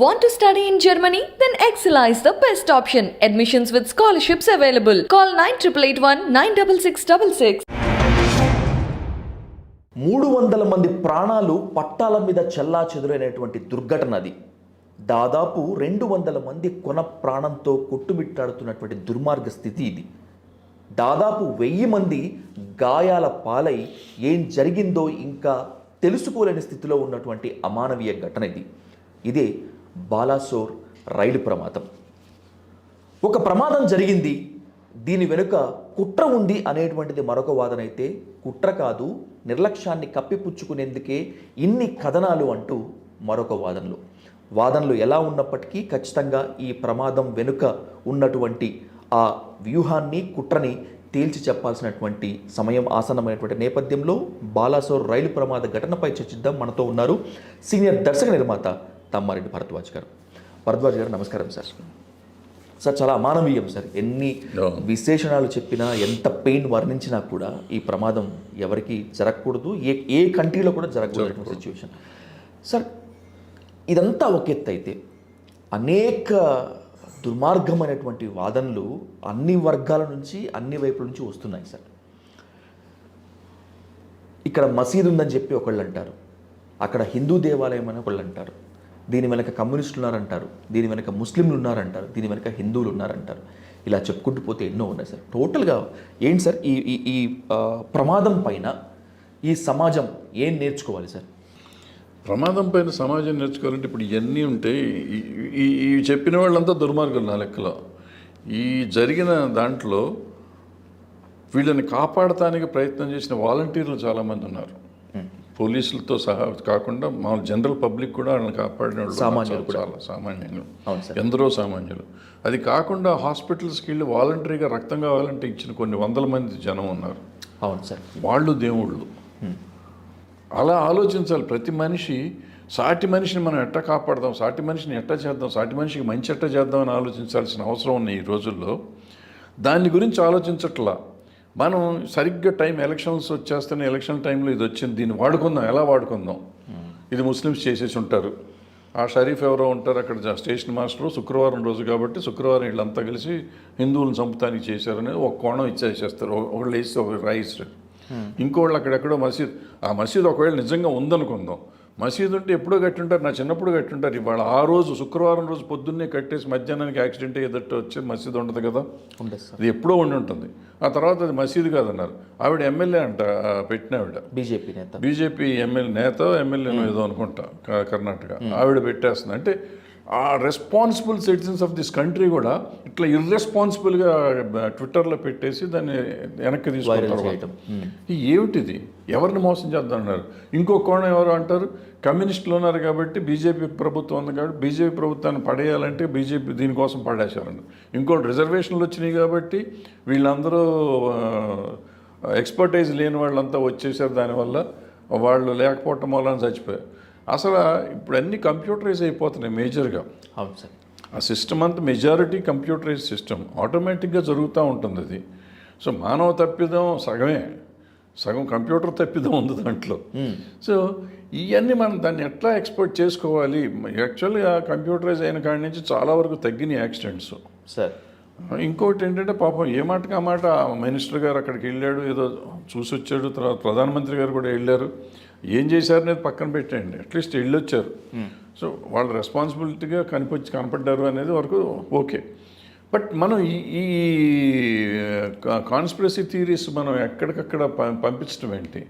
Want to study in Germany? Then Excella is the best option. Admissions with scholarships available. Call 9881 96666. 300 మంది ప్రాణాలు పట్టాల మీద చెల్లా చెదురైనటువంటి దుర్ఘటన అది. దాదాపు 200 మంది కొన ప్రాణంతో కొట్టుమిట్టాడుతున్నటువంటి దుర్మార్గ స్థితి ఇది. దాదాపు 1000 మంది గాయాల పాలై ఏం జరిగిందో ఇంకా తెలుసుకోలేని స్థితిలో ఉన్నటువంటి అమానవీయ ఘటన ఇది. ఇదే బాలాసోర్ రైలు ప్రమాదం. ఒక ప్రమాదం జరిగింది, దీని వెనుక కుట్ర ఉంది అనేటువంటిది మరొక వాదన అయితే, కుట్ర కాదు నిర్లక్ష్యాన్ని కప్పిపుచ్చుకునేందుకే ఇన్ని కథనాలు అంటూ మరొక వాదనలు ఎలా ఉన్నప్పటికీ ఖచ్చితంగా ఈ ప్రమాదం వెనుక ఉన్నటువంటి ఆ వ్యూహాన్ని కుట్రని తేల్చి చెప్పాల్సినటువంటి సమయం ఆసన్నమైనటువంటి నేపథ్యంలో బాలాసోర్ రైలు ప్రమాద ఘటనపై చర్చిద్దాం. మనతో ఉన్నారు సీనియర్ దర్శక నిర్మాత తమ్మారెడ్డి భరద్వాజ్ గారు. భరద్వాజ్ గారు నమస్కారం సార్. సార్ చాలా అమానవీయం సార్, ఎన్ని విశేషణాలు చెప్పినా ఎంత పెయిన్ వర్ణించినా కూడా ఈ ప్రమాదం ఎవరికి జరగకూడదు, ఏ కంట్రీలో కూడా జరగకూడదు సిచ్యువేషన్. సార్ ఇదంతా ఒక ఎత్తు అయితే అనేక దుర్మార్గమైనటువంటి వాదనలు అన్ని వర్గాల నుంచి అన్ని వైపుల నుంచి వస్తున్నాయి సార్. ఇక్కడ మసీదు ఉందని చెప్పి ఒకళ్ళు అంటారు, అక్కడ హిందూ దేవాలయం అని ఒకళ్ళు అంటారు, దీని వెనక కమ్యూనిస్టులు ఉన్నారంటారు, దీని వెనక ముస్లింలు ఉన్నారంటారు, దీని వెనక హిందువులు ఉన్నారంటారు. ఇలా చెప్పుకుంటూ పోతే ఎన్నో ఉన్నాయి సార్. టోటల్గా ఏంటి సార్ ఈ ప్రమాదం పైన ఈ సమాజం ఏం నేర్చుకోవాలి సార్? ప్రమాదం పైన సమాజం నేర్చుకోవాలంటే ఇప్పుడు ఇవన్నీ ఉంటాయి. ఈ చెప్పిన వాళ్ళంతా దుర్మార్గులు నా లెక్కలో. ఈ జరిగిన దాంట్లో వీళ్ళని కాపాడటానికి ప్రయత్నం చేసిన వాలంటీర్లు చాలామంది ఉన్నారు. పోలీసులతో సహా కాకుండా మా జనరల్ పబ్లిక్ కూడా వాళ్ళని కాపాడిన వాళ్ళు సామాన్యులు, చాలా సామాన్యులు, ఎందరో సామాన్యులు. అది కాకుండా హాస్పిటల్స్కి వెళ్ళి వాలంటరీగా రక్తం కావాలంటే ఇచ్చిన కొన్ని వందల మంది జనం ఉన్నారు. అవును సార్, వాళ్ళు దేవుళ్ళు. అలా ఆలోచించాలి ప్రతి మనిషి. సాటి మనిషిని మనం ఎట్టా కాపాడదాం, సాటి మనిషిని ఎట్టా చేద్దాం, సాటి మనిషికి మంచి ఎట్టా చేద్దాం అని ఆలోచించాల్సిన అవసరం ఉంది ఈ రోజుల్లో. దాని గురించి ఆలోచించట్లా. మనం సరిగ్గా ఎలక్షన్స్ వచ్చేస్తేనే ఎలక్షన్ టైంలో ఇది వచ్చింది, దీన్ని వాడుకుందాం, ఎలా వాడుకుందాం. ఇది ముస్లిమ్స్ చేసేసి ఉంటారు, ఆ షరీఫ్ ఎవరో ఉంటారు అక్కడ స్టేషన్ మాస్టరు, శుక్రవారం రోజు కాబట్టి శుక్రవారం వీళ్ళంతా కలిసి హిందువులను చంపుతానికి చేశారనేది ఒక కోణం ఇచ్చేసేస్తారు. ఒకళ్ళు వేసి ఒకళ్ళు రాయిస్తారు. ఇంకోళ్ళు అక్కడెక్కడో మసీద్, ఆ మసీద్ ఒకవేళ నిజంగా ఉందనుకుందాం, మసీదు ఉంటే ఎప్పుడో కట్టుంటారు, నా చిన్నప్పుడు కట్టుంటారు. ఇవాళ ఆ రోజు శుక్రవారం రోజు పొద్దున్నే కట్టేసి మధ్యాహ్నానికి యాక్సిడెంట్ ఎదుట వచ్చి మసీదు ఉండదు కదా, అది ఎప్పుడో ఉండి ఉంటుంది. ఆ తర్వాత అది మసీదు కాదన్నారు. ఆవిడ ఎమ్మెల్యే అంట, పెట్టిన ఆవిడ బీజేపీ ఎమ్మెల్యేనో ఏదో అనుకుంటా కర్ణాటక, ఆవిడ పెట్టేస్తుంది. అంటే ఆ responsible citizens of this country కూడా ఇట్లా ఇర్రెస్పాన్సిబుల్గా ట్విట్టర్లో పెట్టేసి దాన్ని వెనక్కి తీసుకుంటారు. ఏమిటిది, ఎవరిని మోసం చేద్దామన్నారు. ఇంకో కోణం ఎవరు అంటారు, కమ్యూనిస్టులు ఉన్నారు కాబట్టి బీజేపీ ప్రభుత్వం ఉంది కాబట్టి బీజేపీ ప్రభుత్వాన్ని పడేయాలంటే బీజేపీ దీనికోసం పడేశారండి. ఇంకోటి రిజర్వేషన్లు వచ్చినాయి కాబట్టి వీళ్ళందరూ ఎక్స్పర్టైజ్ లేని వాళ్ళంతా వచ్చేసారు, దానివల్ల వాళ్ళు లేకపోవటం వల్ల చచ్చిపోయారు. అసలు ఇప్పుడు అన్నీ కంప్యూటరైజ్ అయిపోతున్నాయి మేజర్గా. అవును సార్, ఆ సిస్టమ్ అంతా మెజారిటీ కంప్యూటరైజ్ సిస్టమ్, ఆటోమేటిక్గా జరుగుతూ ఉంటుంది అది. సో మానవ తప్పిదం సగం కంప్యూటర్ తప్పిదం ఉంది దాంట్లో. సో ఇవన్నీ మనం దాన్ని ఎట్లా ఎక్స్పోర్ట్ చేసుకోవాలి. యాక్చువల్గా కంప్యూటరైజ్ అయిన కాడి నుంచి చాలా వరకు తగ్గినాయి యాక్సిడెంట్స్ సార్. ఇంకోటి ఏంటంటే పాపం ఏ మాటకి ఆ మాట మినిస్టర్ గారు అక్కడికి వెళ్ళాడు, ఏదో చూసి వచ్చాడు, తర్వాత ప్రధానమంత్రి గారు కూడా వెళ్ళారు. ఏం చేశారనేది పక్కన పెట్టండి, అట్లీస్ట్ వెళ్ళొచ్చారు. సో వాళ్ళు రెస్పాన్సిబిలిటీగా కనపడ్డారు అనేది వరకు ఓకే. బట్ మనం ఈ కాన్స్పిరసీ థియరీస్ మనం ఎక్కడికక్కడ పంపించడం ఏంటి?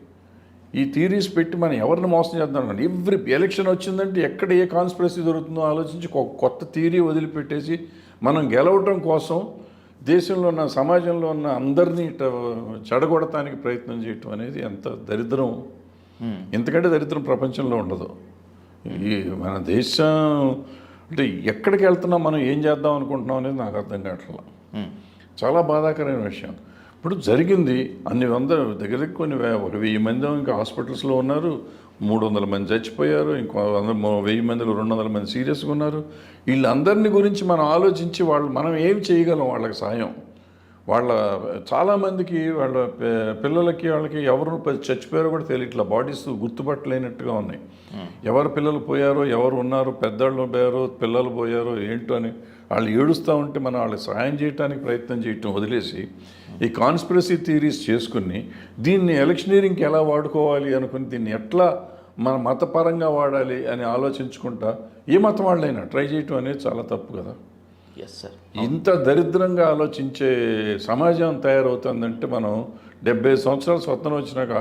ఈ థియరీస్ పెట్టి మనం ఎవరిని మోసం చేద్దాం. ఎవ్రీ ఎలక్షన్ వచ్చిందంటే ఎక్కడ ఏ కాన్స్పిరసీ దొరుకుతుందో ఆలోచించి కొత్త థియరీ వదిలిపెట్టేసి మనం గెలవటం కోసం దేశంలో ఉన్న సమాజంలో ఉన్న అందరినీ చెడగొడటానికి ప్రయత్నం చేయటం అనేది ఎంత దరిద్రం. ఎందుకంటే దరిద్రం ప్రపంచంలో ఉండదు. ఈ మన దేశం అంటే ఎక్కడికి వెళ్తున్నాం, మనం ఏం చేద్దాం అనుకుంటున్నాం అనేది నాకు అర్థం కావట్లేదు. చాలా బాధాకరమైన విషయం. ఇప్పుడు జరిగింది అన్ని దగ్గర కొన్ని 1000 మంది ఇంకా హాస్పిటల్స్లో ఉన్నారు, 300 మంది చచ్చిపోయారు, ఇంకో 1000 మందిలో 200 మంది సీరియస్గా ఉన్నారు. వీళ్ళందరినీ గురించి మనం ఆలోచించి మనం ఏం చేయగలం వాళ్ళకి సాయం. వాళ్ళ చాలామందికి వాళ్ళ పిల్లలకి వాళ్ళకి ఎవరు చచ్చిపోయారో కూడా తెలియట్లా, బాడీస్ గుర్తుపట్టలేనట్టుగా ఉన్నాయి. ఎవరు పిల్లలు పోయారో, ఎవరు ఉన్నారు, పెద్దవాళ్ళు పోయారో, పిల్లలు పోయారో ఏంటో అని వాళ్ళు ఏడుస్తూ ఉంటే మనం వాళ్ళకి సహాయం చేయడానికి ప్రయత్నం చేయటం వదిలేసి ఈ కాన్స్పిరసీ థియరీస్ చేసుకుని దీన్ని ఎలక్షనీరింగ్కి ఎలా వాడుకోవాలి అనుకుని దీన్ని ఎట్లా మన మతపరంగా వాడాలి అని ఆలోచించుకుంటా ఏ మతం వాళ్ళైనా ట్రై చేయటం అనేది చాలా తప్పు కదా. Yes sir. ఇంత దరిద్రంగా ఆలోచించే సమాజం తయారవుతుందంటే మనం 70 సంవత్సరాలు స్వతంత్రం వచ్చినాక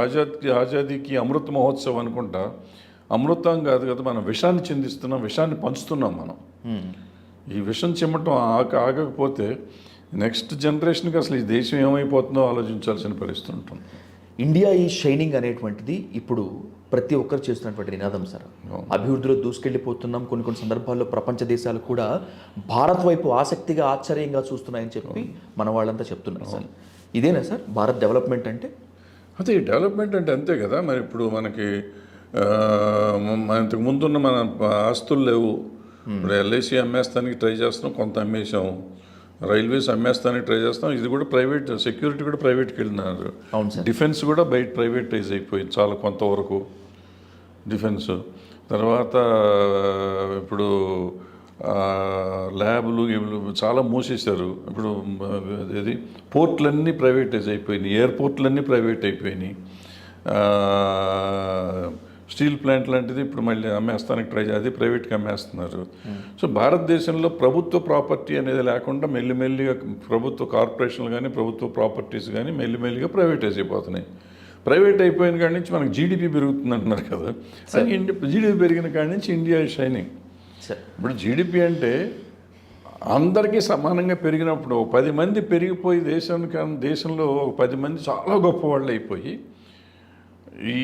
ఆజాదీకి అమృత మహోత్సవం అనుకుంటా, అమృతం కాదు కదా, మనం విషాన్ని చిందిస్తున్నాం, విషాన్ని పంచుతున్నాం మనం. ఈ విషం చిమ్మటం ఆగకపోతే నెక్స్ట్ జనరేషన్కి అసలు ఈ దేశం ఏమైపోతుందో ఆలోచించాల్సిన పరిస్థితి ఉంటుంది. ఇండియా ఈ షైనింగ్ అనేటువంటిది ఇప్పుడు ప్రతి ఒక్కరు చేస్తున్నటువంటి నినాదం సార్. అభివృద్ధిలో దూసుకెళ్ళిపోతున్నాం, కొన్ని సందర్భాల్లో ప్రపంచ దేశాలు కూడా భారత్ వైపు ఆసక్తిగా ఆశ్చర్యంగా చూస్తున్నాయని చెప్పి మన వాళ్ళంతా చెప్తున్నారు సార్. ఇదేనా సార్ భారత్ డెవలప్మెంట్ అంటే? అదే డెవలప్మెంట్ అంటే అంతే కదా. మరి ఇప్పుడు మనకి ఇంతకు ముందున్న మన ఆస్తులు లేవు. ఇప్పుడు ఎల్ఐసి అమ్మేస్తానికి ట్రై చేస్తున్నాం, కొంత అమ్మేసాం. రైల్వేస్ అమ్మేస్తానికి ట్రై చేస్తాం, ఇది కూడా ప్రైవేట్. సెక్యూరిటీ కూడా ప్రైవేట్కి వెళ్ళినారు. డిఫెన్స్ కూడా బయట ప్రైవేటైజ్ అయిపోయింది చాలా కొంతవరకు డిఫెన్స్. తర్వాత ఇప్పుడు ల్యాబ్లు చాలా మూసేశారు. ఇప్పుడు ఇది పోర్ట్లన్నీ ప్రైవేటైజ్ అయిపోయినాయి, ఎయిర్పోర్ట్లన్నీ ప్రైవేట్ అయిపోయినాయి. స్టీల్ ప్లాంట్ లాంటిది ఇప్పుడు మళ్ళీ అమ్మేస్తానికి ట్రై అది ప్రైవేట్గా అమ్మేస్తున్నారు. సో భారతదేశంలో ప్రభుత్వ ప్రాపర్టీ అనేది లేకుండా మెల్లిమెల్లిగా ప్రభుత్వ కార్పొరేషన్లు కానీ ప్రభుత్వ ప్రాపర్టీస్ కానీ మెల్లిమెల్లిగా ప్రైవేటైజ్ అయిపోతున్నాయి. ప్రైవేట్ అయిపోయిన కాడి నుంచి మనకి జీడిపి పెరుగుతుంది అంటున్నారు కదా. జీడిపి పెరిగిన కాడి నుంచి ఇండియా షైనింగ్. ఇప్పుడు జీడిపి అంటే అందరికీ సమానంగా పెరిగినప్పుడు 10 మంది పెరిగిపోయి దేశంలో 10 మంది చాలా గొప్పవాళ్ళు అయిపోయి ఈ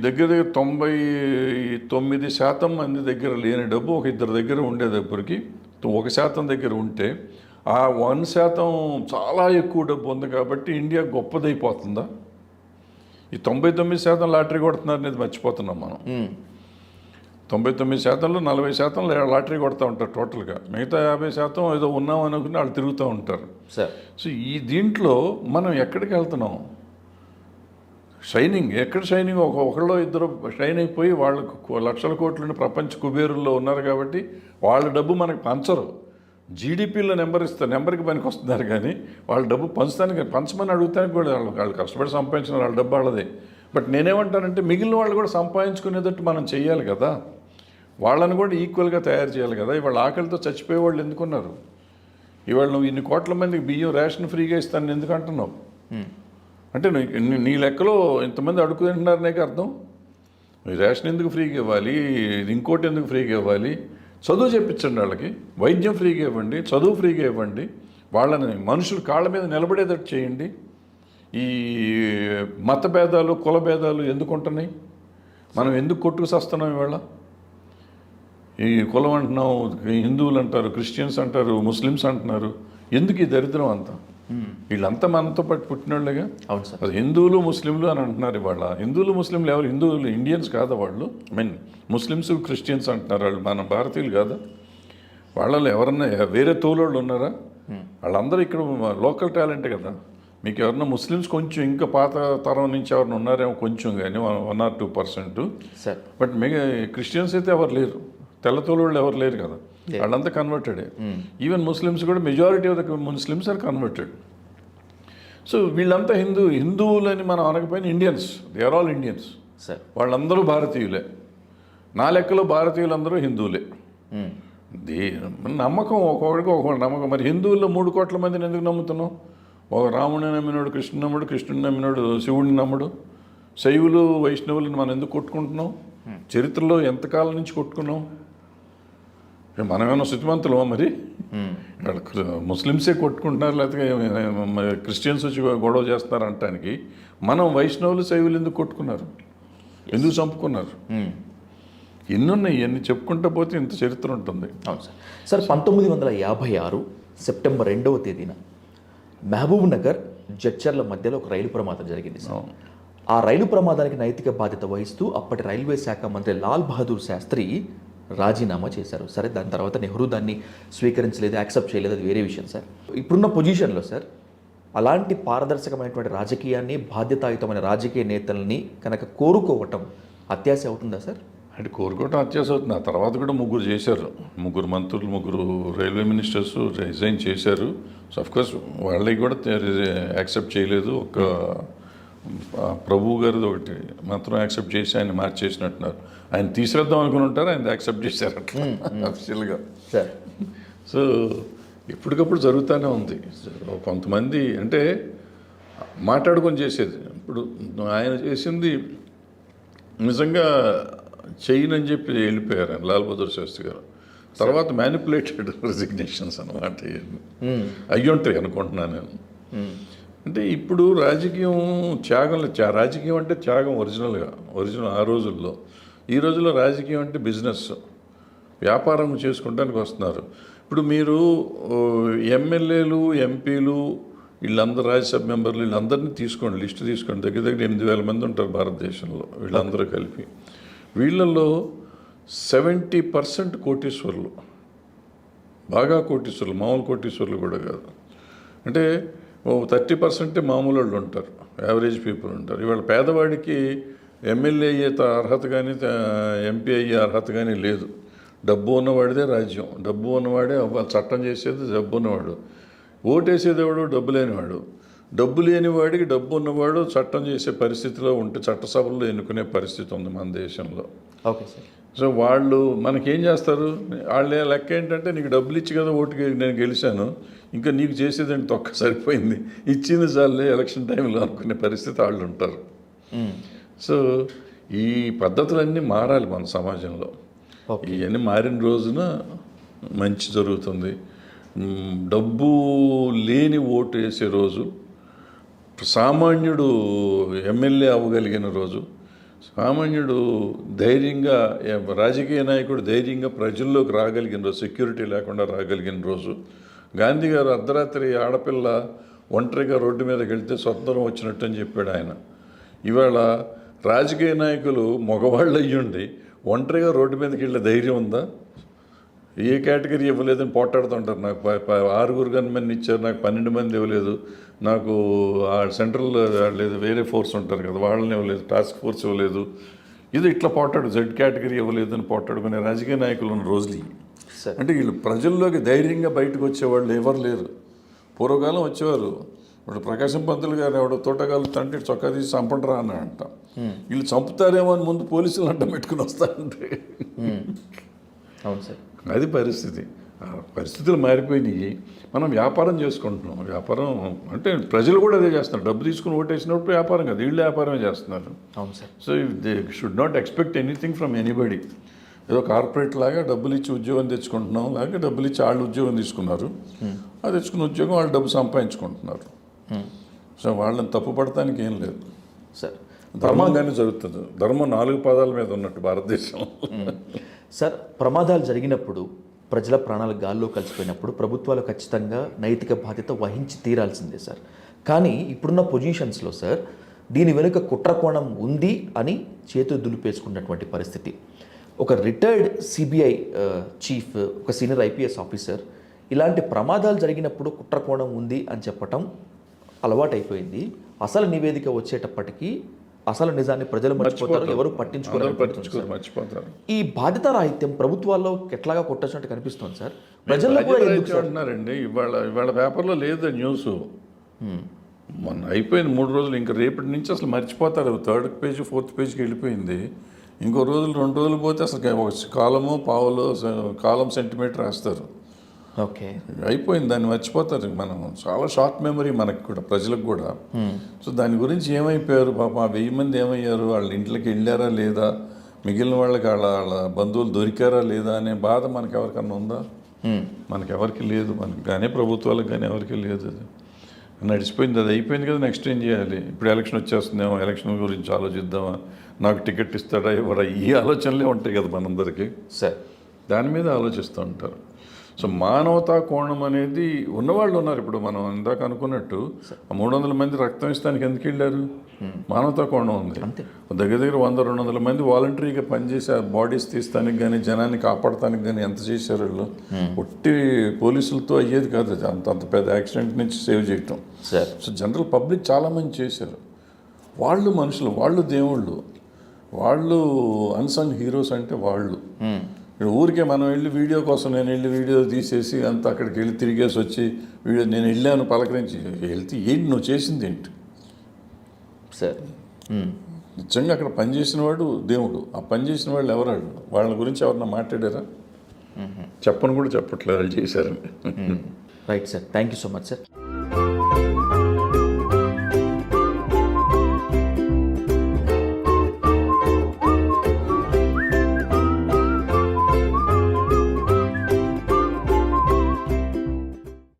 దగ్గర 99% మంది దగ్గర లేని డబ్బు ఒక ఇద్దరు దగ్గర ఉండే దగ్గరికి 1% దగ్గర ఉంటే ఆ 1% చాలా ఎక్కువ డబ్బు ఉంది కాబట్టి ఇండియా గొప్పదైపోతుందా? ఈ 99% లాటరీ కొడుతున్నారు అనేది మర్చిపోతున్నాం మనం. 99%లో 40% లాటరీ కొడుతూ ఉంటారు టోటల్గా, మిగతా 50% ఏదో ఉన్నాం అనుకుని వాళ్ళు తిరుగుతూ ఉంటారు. సో ఈ దీంట్లో మనం ఎక్కడికి వెళ్తున్నాం? షైనింగ్ ఎక్కడ షైనింగ్? ఒకళ్ళో ఇద్దరు షైన్ అయిపోయి వాళ్ళకు లక్షల కోట్లని ప్రపంచ కుబేరుల్లో ఉన్నారు కాబట్టి వాళ్ళ డబ్బు మనకు పంచరు. జీడిపిలో నెంబర్ ఇస్తారు, నెంబర్కి పనికి వస్తున్నారు కానీ వాళ్ళ డబ్బు పంచమని అడుగుతానికి కూడా వాళ్ళు కష్టపడి సంపాదించిన వాళ్ళ డబ్బు వాళ్ళదే. బట్ నేనేమంటానంటే మిగిలిన వాళ్ళు కూడా సంపాదించుకునేటట్టు మనం చెయ్యాలి కదా, వాళ్ళని కూడా ఈక్వల్గా తయారు చేయాలి కదా. ఇవాళ ఆకలితో చచ్చిపోయే వాళ్ళు ఎందుకున్నారు? ఇవాళ నువ్వు ఇన్ని కోట్ల మందికి బియ్యం రేషన్ ఫ్రీగా ఇస్తాను ఎందుకు అంటున్నావు? అంటే నీ లెక్కలో ఇంతమంది అడుగుతుంటున్నారు నీకు అర్థం. రేషన్ ఎందుకు ఫ్రీగా ఇవ్వాలి, ఇంకోటి ఎందుకు ఫ్రీగా ఇవ్వాలి? చదువు చెప్పించండి వాళ్ళకి, వైద్యం ఫ్రీగా ఇవ్వండి, చదువు ఫ్రీగా ఇవ్వండి, వాళ్ళని మనుషులు కాళ్ళ మీద నిలబడేటట్టు చేయండి. ఈ మత భేదాలు కుల భేదాలు ఎందుకు ఉంటున్నాయి? మనం ఎందుకు కొట్టుకుసస్తున్నాం ఇవాళ? ఈ కులం అంటున్నాం, హిందువులు అంటారు, క్రిస్టియన్స్ అంటారు, ముస్లిమ్స్ అంటున్నారు. ఎందుకు ఈ దరిద్రం అంతా? వీళ్ళంతా మనతో పాటు పుట్టినోళ్ళేగా. అవును సార్. అది హిందువులు ముస్లింలు అని అంటున్నారు ఇవాళ. హిందువులు ముస్లింలు ఎవరు? హిందువులు ఇండియన్స్ కాదా వాళ్ళు? ముస్లిమ్స్ క్రిస్టియన్స్ అంటున్నారు, వాళ్ళు మన భారతీయులు కాదా? వాళ్ళలో ఎవరన్నా వేరే తోలోళ్ళు ఉన్నారా? వాళ్ళందరూ ఇక్కడ లోకల్ టాలెంటే కదా. మీకు ఎవరన్నా ముస్లిమ్స్ కొంచెం ఇంకా పాత తరం నుంచి ఎవరైనా ఉన్నారేమో కొంచెం, కానీ 1 or 2%. బట్ మిగతా క్రిస్టియన్స్ అయితే ఎవరు లేరు, తెల్ల తోలోళ్ళు ఎవరు లేరు కదా. వాళ్ళంతా కన్వర్టెడే. ఈవెన్ ముస్లిమ్స్ కూడా majority of the Muslims are converted. So వీళ్ళంతా హిందువులని మనం అనకపోయినా Indians, they are all Indians. వాళ్ళందరూ భారతీయులే. నా లెక్కలో భారతీయులందరూ హిందువులే. నమ్మకం ఒక్కొక్కడికి ఒక్కొక్కటి నమ్మకం. మరి హిందువుల్లో 3 కోట్ల మందిని ఎందుకు నమ్ముతున్నాం? ఒక రాముడిని నమ్మినోడు కృష్ణుని నమ్ముడు, కృష్ణుని నమ్మినోడు శివుడిని నమ్ముడు. శైవులు వైష్ణవులను మనం ఎందుకు కొట్టుకుంటున్నాం? చరిత్రలో ఎంతకాలం నుంచి కొట్టుకున్నాం? మనమేమన్నా శుతిమంతులమా? మరి ముస్లిమ్సే కొట్టుకుంటున్నారు, లేకపోతే క్రిస్టియన్స్ వచ్చి గొడవ చేస్తున్నారు అంటానికి మనం వైష్ణవులు శైవులు ఎందుకు కొట్టుకున్నారు, ఎందుకు చంపుకున్నారు? ఎన్నున్నాయి, ఎన్ని చెప్పుకుంటూ పోతే ఇంత చరిత్ర ఉంటుంది. అవును సార్. సార్ 1956 సెప్టెంబర్ 2వ తేదీన మహబూబ్ నగర్ జడ్చర్ల మధ్యలో ఒక రైలు ప్రమాదం జరిగింది సార్. ఆ రైలు ప్రమాదానికి నైతిక బాధ్యత వహిస్తూ అప్పటి రైల్వే శాఖ మంత్రి లాల్ బహదూర్ శాస్త్రి రాజీనామా చేశారు. సరే, దాని తర్వాత నెహ్రూ దాన్ని స్వీకరించలేదు, యాక్సెప్ట్ చేయలేదు, అది వేరే విషయం సార్. ఇప్పుడున్న పొజిషన్లో సార్ అలాంటి పారదర్శకమైనటువంటి రాజకీయాన్ని, బాధ్యతాయుతమైన రాజకీయ నేతల్ని కనుక కోరుకోవటం అత్యాశ అవుతుందా సార్? అంటే కోరుకోవటం అత్యాశ అవుతుంది. ఆ తర్వాత కూడా ముగ్గురు చేశారు, ముగ్గురు మంత్రులు, ముగ్గురు రైల్వే మినిస్టర్స్ రిజైన్ చేశారు. సో అఫ్కోర్స్ వాళ్ళకి కూడా యాక్సెప్ట్ చేయలేదు. ఒక ప్రభు గారిది ఒకటి మాత్రం యాక్సెప్ట్ చేసి ఆయన మార్చేసినట్టున్నారు. ఆయన తీసేద్దాం అనుకుని ఉంటారు, ఆయన యాక్సెప్ట్ చేశారు అట్లా అఫీషియల్గా. సార్ సో ఎప్పటికప్పుడు జరుగుతూనే ఉంది. కొంతమంది అంటే మాట్లాడుకొని చేసేది. ఇప్పుడు ఆయన చేసింది నిజంగా చేయనని చెప్పి వెళ్ళిపోయారు ఆయన, లాల్ బహదూర్ శాస్త్రి గారు. తర్వాత మ్యానిపులేటెడ్ రిజిగ్నేషన్స్ అనమాట అయ్యి ఉంటాయి అనుకుంటున్నాను నేను. అంటే ఇప్పుడు రాజకీయం రాజకీయం అంటే త్యాగం ఒరిజినల్ ఆ రోజుల్లో. ఈ రోజుల్లో రాజకీయం అంటే బిజినెస్, వ్యాపారం చేసుకోవడానికి వస్తున్నారు. ఇప్పుడు మీరు ఎమ్మెల్యేలు, ఎంపీలు, వీళ్ళందరూ రాజ్యసభ మెంబర్లు వీళ్ళందరినీ తీసుకోండి, లిస్టు తీసుకోండి. దగ్గర 8,000 మంది ఉంటారు భారతదేశంలో. వీళ్ళందరూ కలిపి వీళ్ళల్లో 70% కోటీశ్వరులు, బాగా కోటీశ్వరులు, మామూలు కోటీశ్వరులు కూడా కాదు. అంటే 30% మామూలు వాళ్ళు ఉంటారు, యావరేజ్ పీపుల్ ఉంటారు. ఇవాళ పేదవాడికి ఎమ్మెల్యే అయ్యే అర్హత కానీ ఎంపీ అయ్యే అర్హత కానీ లేదు. డబ్బు ఉన్నవాడిదే రాజ్యం, డబ్బు ఉన్నవాడే చట్టం చేసేది డబ్బు ఉన్నవాడు, ఓటేసేది ఎవడు డబ్బు లేనివాడు. డబ్బు లేనివాడికి డబ్బు ఉన్నవాడు చట్టం చేసే పరిస్థితిలో ఉంటే చట్టసభల్లో ఎన్నుకునే పరిస్థితి ఉంది మన దేశంలో. Okay sir. సో వాళ్ళు మనకేం చేస్తారు, వాళ్ళ లెక్క ఏంటంటే నీకు డబ్బులు ఇచ్చి కదా ఓటుకి నేను గెలిచాను, ఇంకా నీకు చేసేదంటే తొక్క సరిపోయింది, ఇచ్చింది చాలే ఎలక్షన్ టైంలో అనుకునే పరిస్థితి వాళ్ళు ఉంటారు. సో ఈ పద్ధతులన్నీ మారాలి మన సమాజంలో. ఇవన్నీ మారిన రోజున మంచి జరుగుతుంది. డబ్బు లేని ఓటు వేసే రోజు, సామాన్యుడు ఎమ్మెల్యే అవ్వగలిగిన రోజు, సామాన్యుడు ధైర్యంగా, రాజకీయ నాయకుడు ధైర్యంగా ప్రజల్లోకి రాగలిగిన రోజు, సెక్యూరిటీ లేకుండా రాగలిగిన రోజు. గాంధీ గారు అర్ధరాత్రి ఆడపిల్ల ఒంటరిగా రోడ్డు మీదకి వెళ్తే స్వతంత్రం వచ్చినట్టు అని చెప్పాడు ఆయన. ఇవాళ రాజకీయ నాయకులు మగవాళ్ళు అయ్యుండి ఒంటరిగా రోడ్డు మీదకి వెళ్ళే ధైర్యం ఉందా? ఏ కేటగిరీ ఇవ్వలేదని పోట్లాడుతుంటారు. నాకు 6 గన్మెన్ ఇచ్చారు, నాకు 12 మంది ఇవ్వలేదు, నాకు సెంట్రల్ లేదు, వేరే ఫోర్స్ ఉంటారు కదా వాళ్ళని ఇవ్వలేదు, టాస్క్ ఫోర్స్ ఇవ్వలేదు, ఇది ఇట్లా పోట్లాడు, జెడ్ కేటగిరీ ఇవ్వలేదు అని పోట్లాడుకునే రాజకీయ నాయకులు ఉన్న రోజులు. అంటే వీళ్ళు ప్రజల్లోకి ధైర్యంగా బయటకు వచ్చేవాళ్ళు ఎవరు లేరు. పూర్వకాలం వచ్చేవారు. ఇప్పుడు ప్రకాశం పంతులు గారు ఎవడో తోటగాలు తంటే చొక్కా తీసి చంపండిరా అని అంట. వీళ్ళు చంపుతారేమో అని ముందు పోలీసులు అడ్డం పెట్టుకుని వస్తారంటే అవును సార్, అది పరిస్థితి. పరిస్థితులు మారిపోయినాయి. మనం వ్యాపారం చేసుకుంటున్నాం. వ్యాపారం అంటే ప్రజలు కూడా అదే చేస్తున్నారు. డబ్బు తీసుకుని ఓటేసినప్పుడు వ్యాపారం కాదు, వీళ్ళు వ్యాపారమే చేస్తున్నారు. అవును sir. So they should not expect anything from anybody. ఏదో కార్పొరేట్ లాగా డబ్బులు ఇచ్చి ఉద్యోగం తెచ్చుకుంటున్నాం, లేకపోతే డబ్బులు ఇచ్చి వాళ్ళు ఉద్యోగం తీసుకున్నారు, ఆ తెచ్చుకున్న ఉద్యోగం వాళ్ళు డబ్బు సంపాదించుకుంటున్నారు. సో వాళ్ళని తప్పు పడటానికి ఏం లేదు సార్. ధర్మంగానే జరుగుతుంది. ధర్మం 4 పాదాల మీద ఉన్నట్టు భారతదేశం. సార్, ప్రమాదాలు జరిగినప్పుడు, ప్రజల ప్రాణాలు గాల్లో కలిసిపోయినప్పుడు ప్రభుత్వాలు ఖచ్చితంగా నైతిక బాధ్యత వహించి తీరాల్సిందే సార్. కానీ ఇప్పుడున్న పొజిషన్స్లో సార్ దీని వెనుక కుట్రకోణం ఉంది అని చేతులు దులిపేసుకున్నటువంటి పరిస్థితి. ఒక రిటైర్డ్ సిబిఐ చీఫ్, ఒక సీనియర్ ఐపీఎస్ ఆఫీసర్ ఇలాంటి ప్రమాదాలు జరిగినప్పుడు కుట్రకోణం ఉంది అని చెప్పటం అలవాటైపోయింది. అసలు నివేదిక వచ్చేటప్పటికీ అసలు నిజాన్ని ప్రజలు మర్చిపోతారు, ఎవరు మర్చిపోతారు. ఈ బాధ్యత రాహిత్యం ప్రభుత్వాల్లో ఎట్లాగా కొట్టొచ్చినట్టు కనిపిస్తుంది సార్. ప్రజల్లో కూడా అంటున్నారండి. ఇవాళ పేపర్లో లేదు న్యూస్, మొన్న అయిపోయింది 3 రోజులు. ఇంకా రేపటి నుంచి అసలు మర్చిపోతారు. 3rd పేజ్ 4th పేజ్కి వెళ్ళిపోయింది. ఇంకో 2 రోజులు పోతే అసలు ఒక కాలము పావులో కాలం సెంటిమీటర్ రాస్తారు. ఓకే, అయిపోయింది, దాన్ని మర్చిపోతారు. మనం చాలా షార్ట్ మెమరీ మనకి కూడా, ప్రజలకు కూడా. సో దాని గురించి ఏమైపోయారు పాపం, 1000 మంది ఏమయ్యారు, వాళ్ళ ఇంట్లోకి వెళ్ళారా లేదా, మిగిలిన వాళ్ళకి వాళ్ళ బంధువులు దొరికారా లేదా అనే బాధ మనకి ఎవరికన్నా ఉందా? మనకెవరికి లేదు. మనకి కానీ ప్రభుత్వాలకు కానీ ఎవరికి లేదు. అది నడిచిపోయింది, అది అయిపోయింది కదా. నెక్స్ట్ ఏం చేయాలి? ఇప్పుడు ఎలక్షన్ వచ్చేస్తుందేమో, ఎలక్షన్ గురించి ఆలోచిద్దామా, నాకు టికెట్ ఇస్తాడా ఎవరా, ఈ ఆలోచనలే ఉంటాయి కదా మనందరికీ. సార్ దాని మీద ఆలోచిస్తూ ఉంటారు. సో మానవతా కోణం అనేది ఉన్నవాళ్ళు ఉన్నారు. ఇప్పుడు మనం ఇందాక అనుకున్నట్టు 300 మంది రక్తం ఇస్తానికి ఎందుకు వెళ్ళారు? మానవతా కోణం ఉంది. దగ్గర దగ్గర 100-200 మంది వాలంటరీగా పనిచేసి ఆ బాడీస్ తీస్తానికి కానీ జనాన్ని కాపాడటానికి కానీ ఎంత చేశారు వాళ్ళు. ఒట్టి పోలీసులతో అయ్యేది కాదు అది. అంత పెద్ద యాక్సిడెంట్ నుంచి సేవ్ చేయటం. సో జనరల్ పబ్లిక్ చాలామంది చేశారు. వాళ్ళు మనుషులు, వాళ్ళు దేవుళ్ళు, వాళ్ళు అన్సంగ్ హీరోస్ అంటే వాళ్ళు. ఊరికే మనం వెళ్ళి వీడియో కోసం నేను వెళ్ళి వీడియో తీసేసి అంత అక్కడికి వెళ్ళి తిరిగేసి వచ్చి వీడియో నేను వెళ్ళాను పలకరించి వెళ్తే ఏంటి నువ్వు చేసింది ఏంటి? సార్ నిజంగా అక్కడ పనిచేసిన వాడు దేవుడు. ఆ పనిచేసిన వాళ్ళు ఎవరాడు? వాళ్ళ గురించి ఎవరన్నా మాట్లాడారా? చెప్పను కూడా చెప్పట్లేదు వాళ్ళు చేశారని. Right sir, thank you so much sir.